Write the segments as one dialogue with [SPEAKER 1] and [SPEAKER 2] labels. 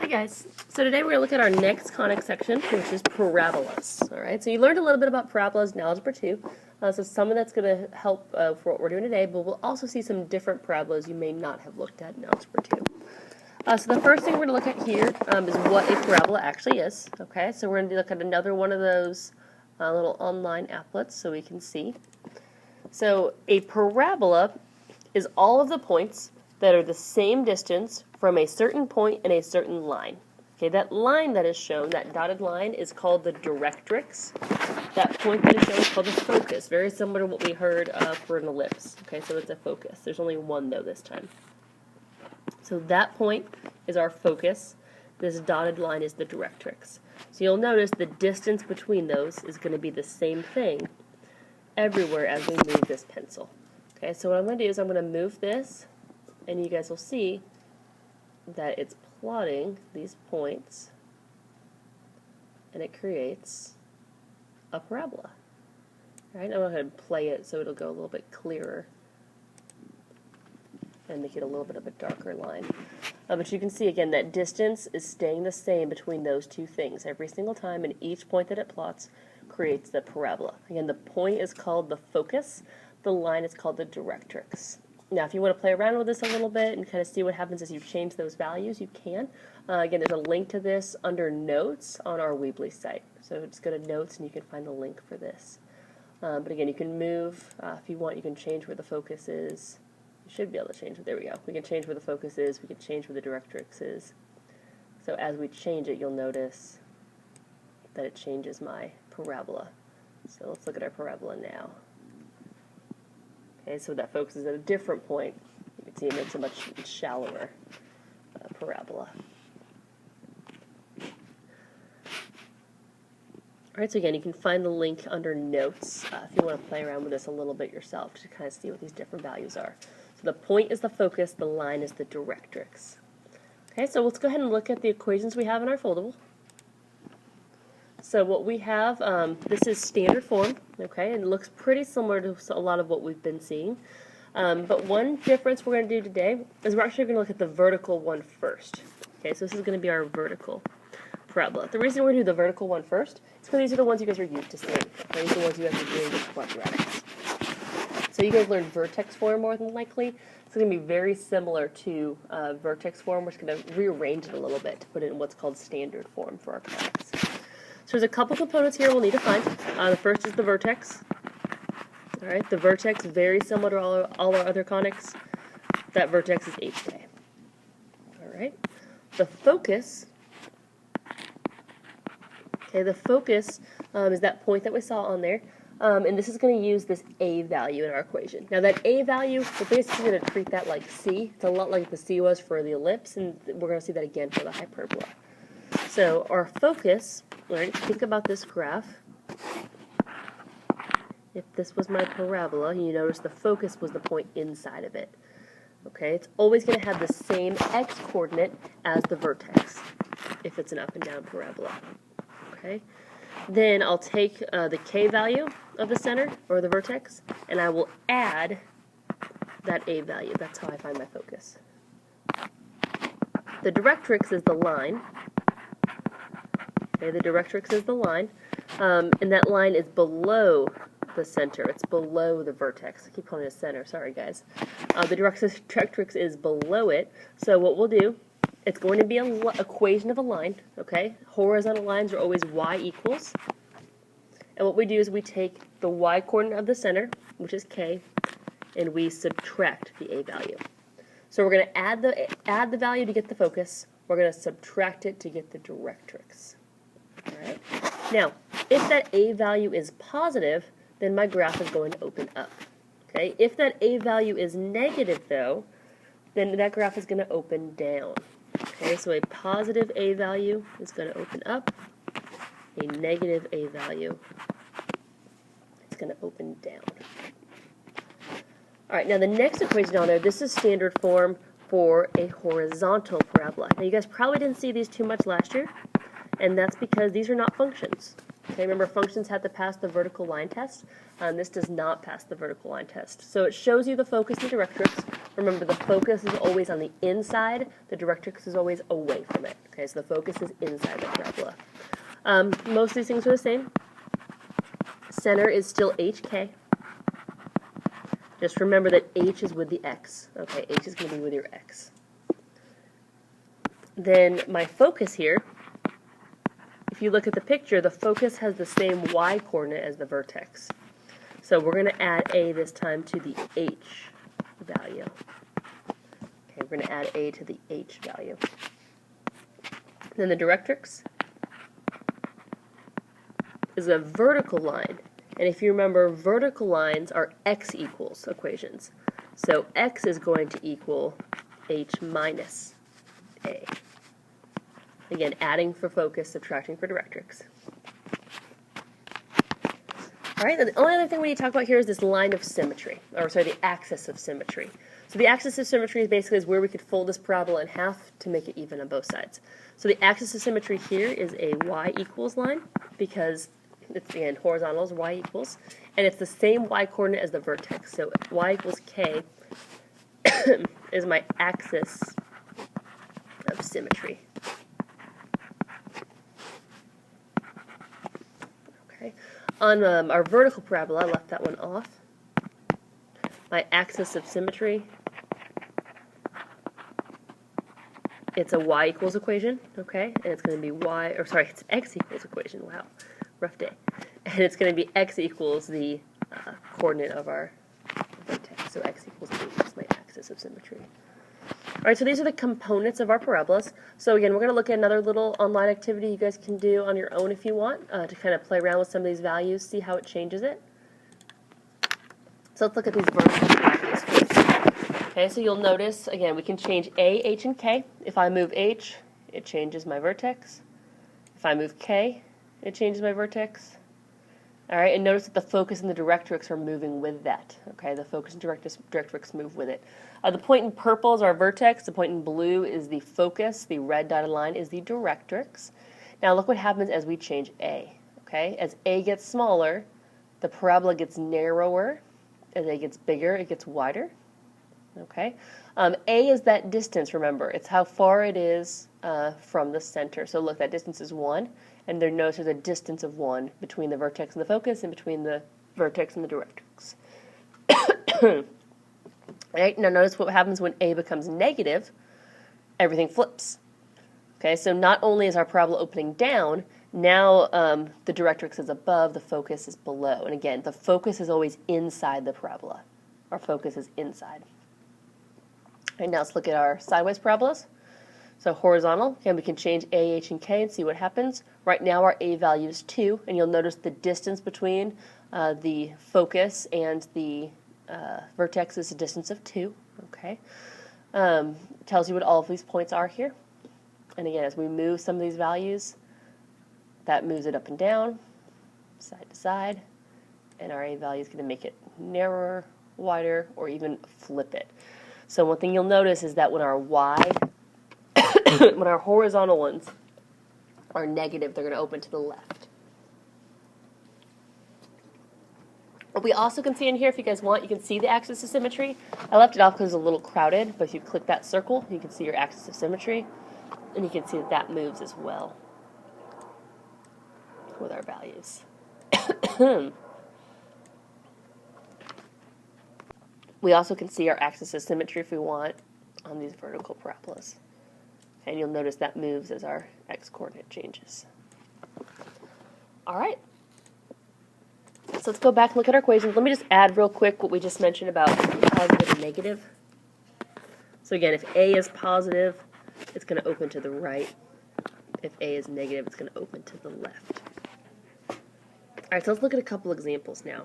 [SPEAKER 1] Hi guys, so today we're going to look at our next conic section, which is parabolas. Alright, so you learned a little bit about parabolas in Algebra 2, so some of that's going to help for what we're doing today, but we'll also see some different parabolas you may not have looked at in Algebra 2. So the first thing we're going to look at here is what a parabola actually is. Okay, so we're going to look at another one of those little online applets so we can see. So a parabola is all of the points that are the same distance from a certain point in a certain line. Okay, that line that is shown, that dotted line, is called the directrix. That point that is shown is called the focus, very similar to what we heard for an ellipse. Okay, so it's a focus. There's only one, though, this time. So that point is our focus. This dotted line is the directrix. So you'll notice the distance between those is going to be the same thing everywhere as we move this pencil. Okay, so what I'm going to do is I'm going to move this, and you guys will see that it's plotting these points, and it creates a parabola. All right, I'm going to go ahead and play it so it'll go a little bit clearer and make it a little bit of a darker line. But you can see again that distance is staying the same between those two things every single time, and each point that it plots creates the parabola. Again, the point is called the focus, the line is called the directrix. Now, if you want to play around with this a little bit and kind of see what happens as you change those values, you can. Again, there's a link to this under Notes on our Weebly site. So just go to Notes and you can find the link for this. But again, you can move, if you want, you can change where the focus is. You should be able to change it. There we go. We can change where the focus is. We can change where the directrix is. So as we change it, you'll notice that it changes my parabola. So let's look at our parabola now. Okay, so that focus is at a different point. You can see it makes a much shallower parabola. Alright, so again, you can find the link under Notes if you want to play around with this a little bit yourself to kind of see what these different values are. So the point is the focus, the line is the directrix. Okay, so let's go ahead and look at the equations we have in our foldable. So what we have, this is standard form, okay, and it looks pretty similar to a lot of what we've been seeing. But one difference we're going to do today is we're actually going to look at the vertical one first. Okay, so this is going to be our vertical parabola. The reason we're going to do the vertical one first is because these are the ones you guys are used to seeing. Okay? These are the ones you guys are doing with quadratics. So you guys learned vertex form more than likely. It's going to be very similar to vertex form. We're just going to rearrange it a little bit to put it in what's called standard form for our conics. So there's a couple components here we'll need to find. The first is the vertex. All right, the vertex, very similar to all our other conics. That vertex is HK. All right, the focus. Okay, the focus is that point that we saw on there, and this is going to use this A value in our equation. Now that A value, we're basically going to treat that like C. It's a lot like the C was for the ellipse, and we're going to see that again for the hyperbola. So our focus, right, think about this graph. If this was my parabola, you notice the focus was the point inside of it. Okay, it's always going to have the same x-coordinate as the vertex if it's an up and down parabola. Okay, then I'll take the k value of the center, or the vertex, and I will add that a value. That's how I find my focus. The directrix is the line. Okay, the directrix is the line, and that line is below the center. It's below the vertex. I keep calling it center. Sorry, guys. The directrix is below it. So what we'll do, it's going to be an equation of a line. Okay, horizontal lines are always y equals. And what we do is we take the y coordinate of the center, which is k, and we subtract the a value. So we're going to add the value to get the focus. We're going to subtract it to get the directrix. Alright. Now, if that a value is positive, then my graph is going to open up. Okay. If that a value is negative, though, then that graph is going to open down. Okay, so a positive a value is going to open up. A negative a value is going to open down. Alright, now the next equation on there, this is standard form for a horizontal parabola. Now you guys probably didn't see these too much last year, and that's because these are not functions. Okay, remember functions have to pass the vertical line test. This does not pass the vertical line test. So it shows you the focus and directrix Remember, the focus is always on the inside, the directrix is always away from it. Okay, so the focus is inside the parabola. Most of these things are the same. Center is still HK. Just remember that H is with the X. Okay, H is going to be with your X. Then my focus here, if you look at the picture, the focus has the same Y coordinate as the vertex. So we're going to add A this time to the H value. Okay, we're going to add A to the H value. Then the directrix is a vertical line. And if you remember, vertical lines are x equals equations. So x is going to equal h minus a. Again, adding for focus, subtracting for directrix. All right, the only other thing we need to talk about here is this line of symmetry, or sorry, the axis of symmetry. So the axis of symmetry is basically where we could fold this parabola in half to make it even on both sides. So the axis of symmetry here is a y equals line, because it's, again, horizontal is y equals, and it's the same y coordinate as the vertex. So y equals k is my axis of symmetry. Okay. On our vertical parabola, I left that one off. My axis of symmetry, it's a y equals equation, okay, and it's going to be it's x equals equation. Wow, rough day. And it's going to be x equals the coordinate of our vertex. So x equals 8 is my axis of symmetry. All right, so these are the components of our parabolas. So again, we're going to look at another little online activity you guys can do on your own if you want to kind of play around with some of these values, see how it changes it. So let's look at these vertical parabolas first. Okay, so you'll notice, again, we can change A, H, and K. If I move H, it changes my vertex. If I move K, it changes my vertex. All right, and notice that the focus and the directrix are moving with that. Okay, the focus and directrix move with it. The point in purple is our vertex. The point in blue is the focus. The red dotted line is the directrix. Now look what happens as we change A. Okay, as A gets smaller, the parabola gets narrower. As A gets bigger, it gets wider. Okay, A is that distance. Remember, it's how far it is from the center. So look, that distance is 1. And there notice there's a distance of 1 between the vertex and the focus and between the vertex and the directrix. Right, now notice what happens when A becomes negative, everything flips. Okay, so not only is our parabola opening down, now the directrix is above, the focus is below. And again, the focus is always inside the parabola. Our focus is inside. All right, now let's look at our sideways parabolas. So horizontal, again, we can change A, H, and K and see what happens. Right now our A value is 2, and you'll notice the distance between the focus and the vertex is a distance of 2. Okay, tells you what all of these points are here. And again, as we move some of these values, that moves it up and down, side to side, and our A value is going to make it narrower, wider, or even flip it. So one thing you'll notice is that when our Y when our horizontal ones are negative, they're going to open to the left. What we also can see in here, if you guys want, you can see the axis of symmetry. I left it off because it's a little crowded, but if you click that circle, you can see your axis of symmetry, and you can see that that moves as well with our values. We also can see our axis of symmetry if we want on these vertical parabolas. And you'll notice that moves as our x-coordinate changes. All right. So let's go back and look at our equations. Let me just add real quick what we just mentioned about positive and negative. So again, if A is positive, it's going to open to the right. If A is negative, it's going to open to the left. All right, so let's look at a couple examples now.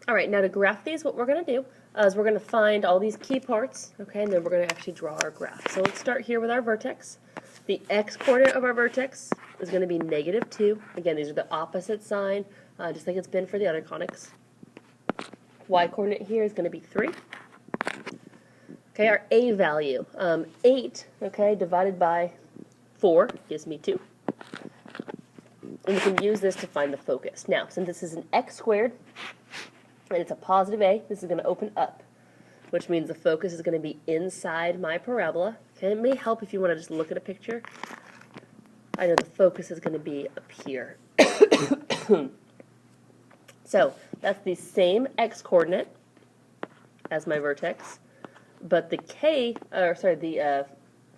[SPEAKER 1] All right, now to graph these, what we're going to do is we're going to find all these key parts, okay, and then we're going to actually draw our graph. So let's start here with our vertex. The x-coordinate of our vertex is going to be -2. Again, these are the opposite sign, just like it's been for the other conics. Y-coordinate here is going to be 3. Okay, our A value, 8, okay, divided by 4 gives me 2. And we can use this to find the focus. Now, since this is an x squared, and it's a positive a, this is going to open up, which means the focus is going to be inside my parabola. Okay, it may help if you want to just look at a picture. I know the focus is going to be up here. So that's the same x coordinate as my vertex, but the k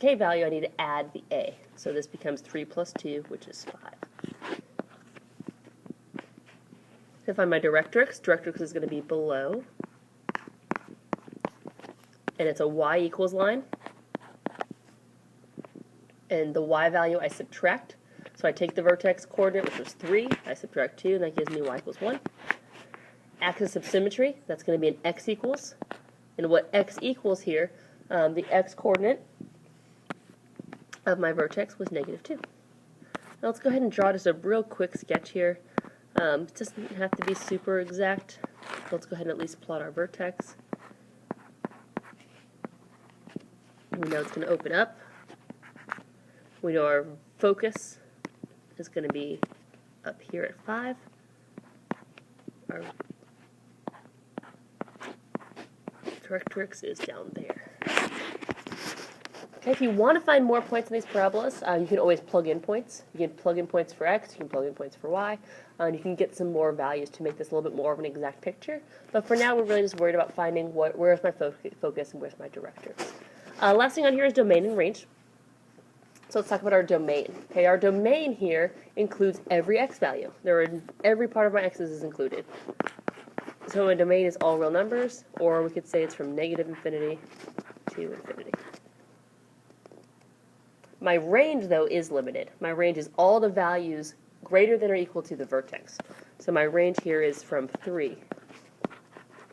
[SPEAKER 1] value, I need to add the a. So this becomes 3 plus 2, which is 5. To find my directrix is going to be below, and it's a y equals line, and the y value I subtract. So I take the vertex coordinate, which was 3, I subtract 2, and that gives me y equals 1. Axis of symmetry, that's going to be an x equals. And what x equals here, the x coordinate of my vertex was -2. Now let's go ahead and draw just a real quick sketch here. It doesn't have to be super exact. Let's go ahead and at least plot our vertex. We know it's going to open up. We know our focus is going to be up here at 5. Our directrix is down there. Okay, if you want to find more points in these parabolas, you can always plug in points. You can plug in points for x, you can plug in points for y, and you can get some more values to make this a little bit more of an exact picture. But for now, we're really just worried about finding where's my focus and where's my directrix. Last thing on here is domain and range. So let's talk about our domain. Okay, our domain here includes every x value. Every part of my x's is included. So my domain is all real numbers, or we could say it's from -infinity to infinity. My range, though, is limited. My range is all the values greater than or equal to the vertex. So my range here is from 3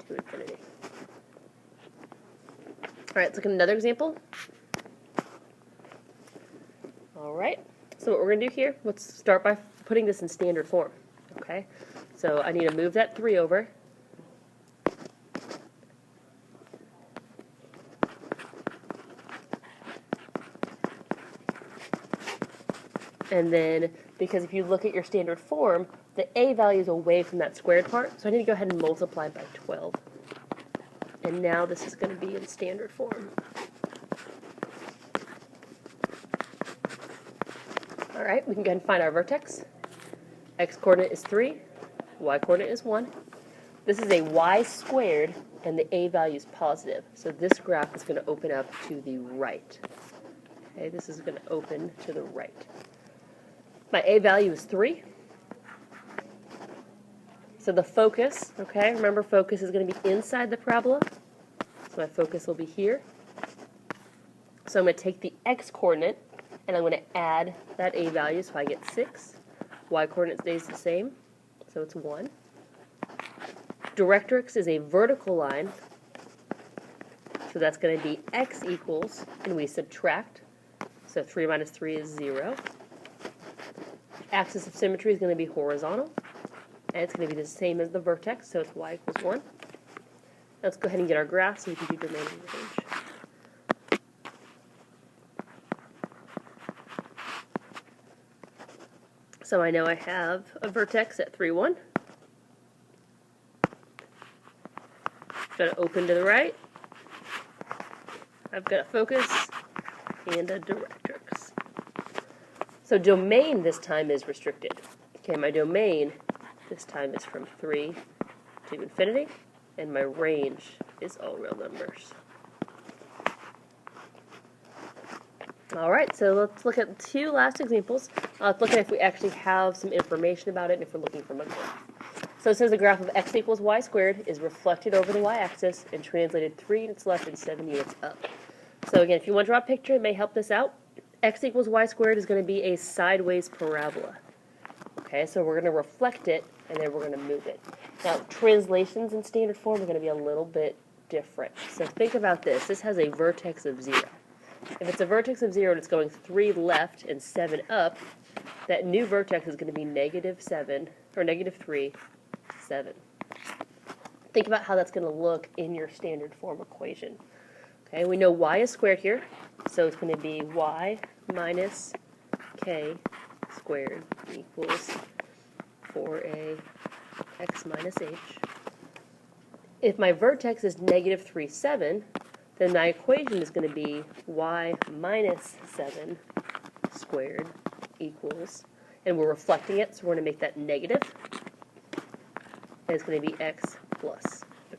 [SPEAKER 1] to infinity. All right, let's look at another example. All right, so what we're going to do here, let's start by putting this in standard form. Okay, so I need to move that 3 over. And then, because if you look at your standard form, the a value is away from that squared part, so I need to go ahead and multiply by 12. And now this is going to be in standard form. All right, we can go ahead and find our vertex. X coordinate is 3, y coordinate is 1. This is a y squared, and the a value is positive. So this graph is going to open up to the right. Okay, this is going to open to the right. My a value is 3. So the focus, okay, remember focus is going to be inside the parabola. So my focus will be here. So I'm going to take the x coordinate, and I'm going to add that a value, so I get 6. Y coordinate stays the same, so it's 1. Directrix is a vertical line, so that's going to be x equals, and we subtract. So 3 minus 3 is 0. Axis of symmetry is going to be horizontal, and it's going to be the same as the vertex, so it's y equals 1. Let's go ahead and get our graph so we can do domain and range. So I know I have a vertex at 3, 1. Got to open to the right. I've got a focus and a directrix. So domain this time is restricted. Okay, my domain this time is from 3 to infinity, and my range is all real numbers. All right, so let's look at 2 last examples. Let's look at if we actually have some information about it and if we're looking from a graph. So it says the graph of x equals y squared is reflected over the y-axis and translated 3 units left and 7 units up. So again, if you want to draw a picture, it may help this out. X equals y squared is going to be a sideways parabola. Okay, so we're going to reflect it, and then we're going to move it. Now, translations in standard form are going to be a little bit different. So think about this. This has a vertex of 0. If it's a vertex of 0 and it's going 3 left and 7 up, that new vertex is going to be -7, or -3, 7. Think about how that's going to look in your standard form equation. Okay, we know y is squared here, so it's going to be y minus k squared equals 4a x minus h. If my vertex is negative 3, 7, then my equation is going to be y minus 7 squared equals, and we're reflecting it, so we're going to make that negative, and it's going to be x plus 3.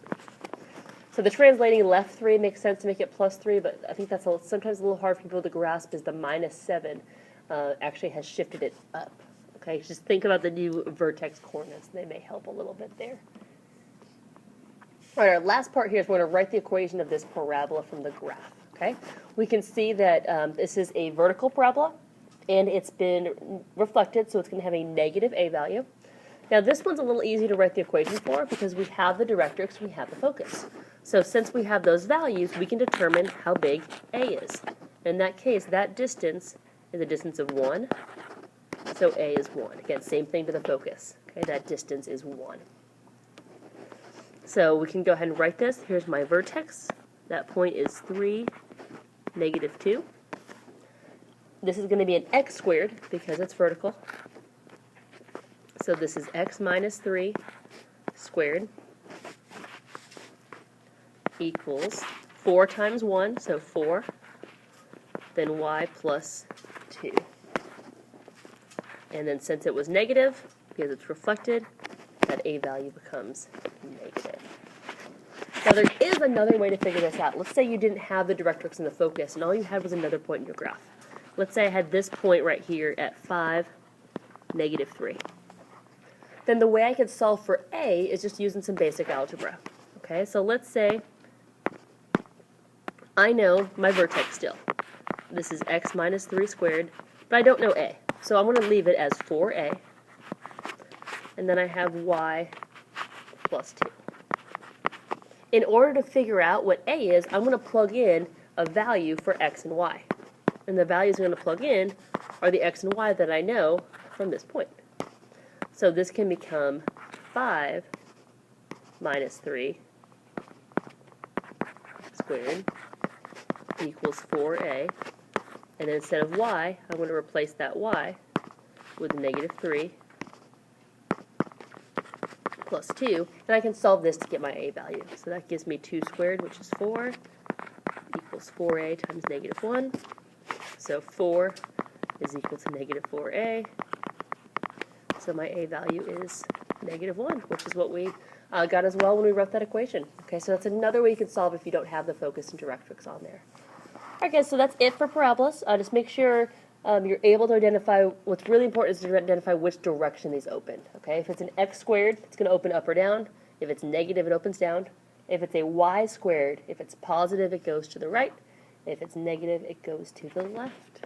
[SPEAKER 1] So the translating left 3 makes sense to make it plus 3, but I think that's sometimes a little hard for people to grasp, is the minus 7 actually has shifted it up. Okay, just think about the new vertex coordinates. They may help a little bit there. All right, our last part here is we're going to write the equation of this parabola from the graph. Okay, we can see that this is a vertical parabola, and it's been reflected, so it's going to have a negative a value. Now this one's a little easy to write the equation for because we have the directrix, we have the focus. So since we have those values, we can determine how big a is. In that case, that distance is a distance of 1, so a is 1. Again, same thing to the focus. Okay, that distance is 1. So we can go ahead and write this. Here's my vertex. That point is 3, negative 2. This is going to be an x squared because it's vertical. So this is x minus 3 squared equals 4 times 1, so 4, then y plus 2. And then since it was negative, because it's reflected, that a value becomes negative. Now there is another way to figure this out. Let's say you didn't have the directrix and the focus, and all you had was another point in your graph. Let's say I had this point right here at 5, negative 3. Then the way I could solve for a is just using some basic algebra. Okay, so let's say I know my vertex still. This is x minus 3 squared, but I don't know a. So I'm going to leave it as 4a, and then I have y plus 2. In order to figure out what a is, I'm going to plug in a value for x and y. And the values I'm going to plug in are the x and y that I know from this point. So this can become 5 minus 3 squared equals 4a. And then instead of y, I'm going to replace that y with negative 3 plus 2. And I can solve this to get my a value. So that gives me 2 squared, which is 4, equals 4a times negative 1. So 4 is equal to negative 4a. So my a value is negative 1, which is what we got as well when we wrote that equation. Okay, so that's another way you can solve if you don't have the focus and directrix on there. All right, guys, so that's it for parabolas. Just make sure you're able to identify, what's really important is to identify which direction these open. Okay, if it's an x squared, it's going to open up or down. If it's negative, it opens down. If it's a y squared, if it's positive, it goes to the right. If it's negative, it goes to the left.